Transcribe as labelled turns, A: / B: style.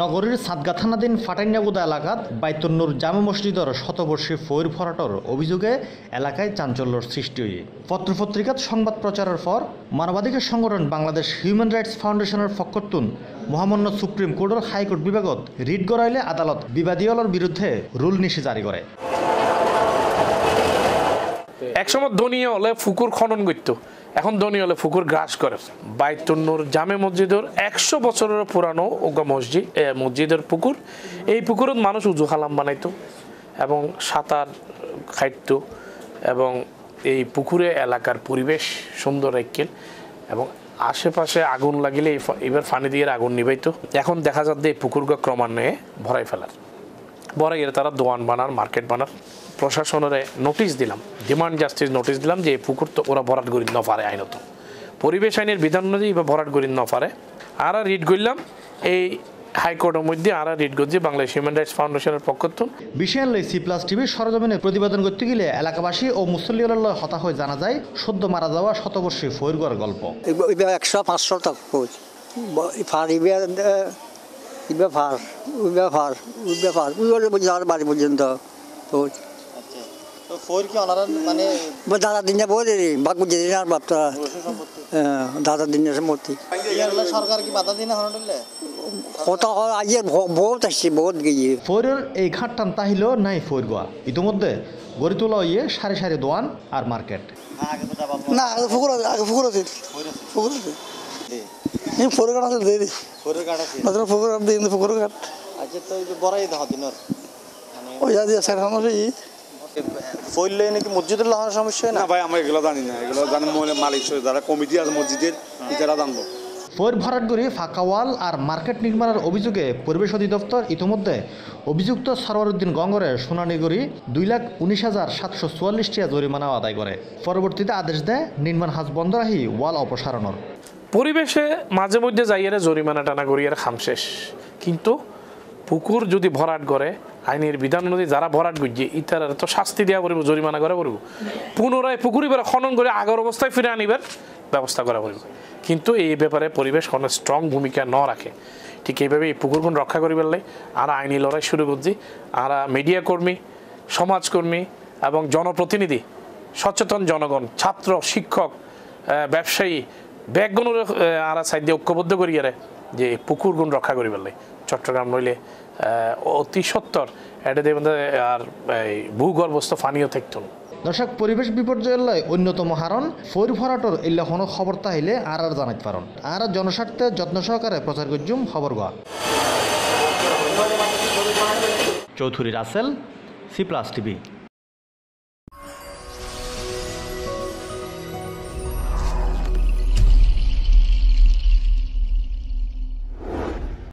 A: নগরীর সাদগা থানাধীন ফাটাইনাবুদা এলাকাত বাইতুন্নুর জামে মসজিদর শতবর্ষী ফৈর ফরাটর অভিযোগে এলাকায় চাঞ্চল্যর সৃষ্টি হয়ে পত্রপত্রিকাত সংবাদ প্রচারের পর মানবাধিকার সংগঠন বাংলাদেশ হিউম্যান রাইটস ফাউন্ডেশনের পক্ষতুন মহামান্য সুপ্রিম কোর্টের হাইকোর্ট বিভাগত রিট গড়াইলে আদালত বিবাদীয়লর বিরুদ্ধে রুল নিষেধ জারি করে।
B: একসময় ধনী হলে ফুকুর খনন করত, এখন ধনী হলে ফুকুর গ্রাস করে। বাইতুন্নুর জামে মসজিদের 100 বছরের পুরানো মসজিদের পুকুর। এই পুকুরত মানুষ উজু খালাম বানাইতো এবং সাঁতার খাইত এবং এই পুকুরে এলাকার পরিবেশ সুন্দর রাখেন এবং আশেপাশে আগুন লাগিলে এবার ফানি দিয়ে আগুন নিবাইতো। এখন দেখা যাচ্ছে এই পুকুরকে ক্রমান্বয়ে ভরাই ফেলার বড় গেলে তারা দোয়ান বানার মার্কেট বানার প্রশাসনের নোটিশ দিলাম, ডিমান্ড জাস্টিস নোটিশ দিলাম যে এই পুকুর তো ওরা ভরাট করি ন পারে, আইনত পরিবেশ আইনের বিধান অনুযায়ী বা ভরাট করি ন পারে। আর রিট করলাম এই হাইকোর্টের মধ্যে আর রিট করছি বাংলাদেশ হিউম্যান রাইটস ফাউন্ডেশনের পক্ষ থেকে।
A: বিষয় লই C+ টিভির সরজমিনে প্রতিবেদন করতে গেলে এলাকাবাসী ও মুসল্লিদের হতা হয়ে জানা যায় সদ্য মারা যাওয়া শতবর্ষী ফৈরগড় গল্প।
C: 100-500 টাকা বাড়ি পর্যন্ত দাদা দিন বাঘ বুঝে দিন আর বাপটা দাদা দিন মূর্তি
D: সরকার কি বাধা দিন
C: কত আজ বহুত আসছে বহুত গিয়ে
A: ফৈরের এই ঘাট টান তাহিল নাই ফৈর গোয়া ইতিমধ্যে গড়ে তোলা হইয়ে সারি সারি দোয়ান আর মার্কেট।
C: না ফুকুর আগে ফুকুর আছে ফুকুর আছে ফোর কাট আছে দিয়ে মাত্র ফুকুর কাট দিয়ে ফুকুর কাট
D: আচ্ছা তো বড়াই দাও দিনের
C: ওই যা দিয়ে স্যার আমার
D: ফইলে নাকি মসজিদের লাগানোর সমস্যা
E: না ভাই আমরা এগুলো জানি না, এগুলো জানেন মালিক যারা কমিটি আছে মসজিদের ইতারা জানবো।
A: ফৈর ভরাট করে ফাঁকা ওয়াল আর মার্কেট নির্মাণের অভিযোগে পরিবেশ অধিদপ্তর ইতিমধ্যে অভিযুক্ত সরওয়ারউদ্দিন গঙ্গরের শুনানি করি 2,19,744 টাকা জরিমানা আদায় করে। পরবর্তীতে আদেশ দেয় নির্মাণ হাজ বন্ধ রাখি ওয়াল অপসারণের।
B: পরিবেশে মাঝে মধ্যে যাইয়ারে জরিমানা টানা করিয়ার খাম শেষ, কিন্তু পুকুর যদি ভরাট করে আইনের বিধান অনুযায়ী যারা ভরাট করছে ইতারা তো শাস্তি দেওয়া পড়ব, জরিমানা করা পড়ব, পুনরায় পুকুর এবার খনন করে আগের অবস্থায় ফিরে আনিবার ব্যবস্থা করা পড়ব। কিন্তু এই ব্যাপারে পরিবেশ কোনো স্ট্রং ভূমিকা ন রাখে। ঠিক এইভাবে এই পুকুরগুলো রক্ষা করিবার লাই আর আইনি লড়াই শুরু করছি। আর মিডিয়া কর্মী, সমাজকর্মী এবং জনপ্রতিনিধি, সচেতন জনগণ, ছাত্র, শিক্ষক, ব্যবসায়ী ব্যাগগুলোর আর সাইড দিয়ে ঐক্যবদ্ধ করিয়ারে যে পুকুরগুণ রক্ষা করিবার লাই চট্টগ্রাম নইলে অতি সত্তর এটা দেবেন আর ভূগর্ভস্থ পানীয় থাকত।
A: দর্শক, পরিবেশ বিপর্যয়ের লাই অন্যতম হারণ ফৈর ভরাটর এল্লা কোনো খবর তাইলে আর জানাইতে পারেন। আর জনস্বার্থে যত্ন সহকারে প্রচার করজুম খবর গোয়া। Chowdhury Rasel, C+ TV.